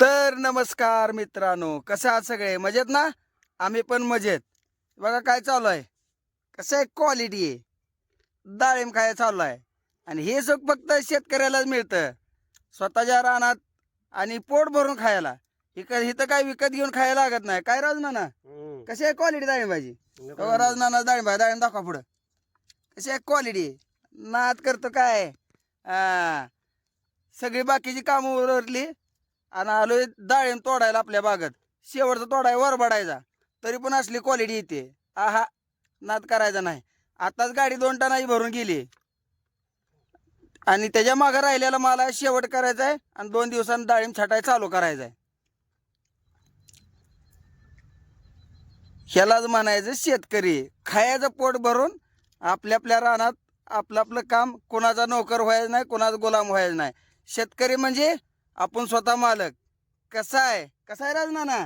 तर नमस्कार मित्रांनो, कसं आहात सगळे? मजेत ना? आम्ही पण मजेत. बघा काय चालू आहे, कसं आहे, क्वालिटी आहे. डाळिंब खायला चालू आहे आणि हे सुख फक्त शेतकऱ्यालाच मिळतं, स्वतःच्या रानात आणि पोट भरून खायला. इथं काय विकत घेऊन खायला लागत नाही. काय राजनाना, कशी आहे क्वालिटी डाळिंबाची? बघा राजनाना, डाळिंब दाखवा पुढं. कशी आहे क्वालिटी? नाद करतो काय? हा, सगळी बाकीची कामं उरली आणि आलोय डाळिंब तोडायला आपल्या बागेत. शेवटचा तोडाय वर बडायचा, तरी पण असली क्वालिटी येते. आहा, नाद करायचा नाही. आताच गाडी 2 टनाची भरून गेली आणि त्याच्या मागे राहिलेला मला शेवट करायचा आहे आणि 2 दिवसांनी डाळिंब छाटाय चालू करायचा आहे. ह्यालाच म्हणायचं शेतकरी. खायचं पोट भरून आपल्या आपल्या रानात आपलं आपलं काम, कोणाचा नोकर व्हायचं नाही, कोणाचा गुलाम व्हायचं नाही. शेतकरी म्हणजे आपण स्वतः मालक. कसा आहे राजनाना?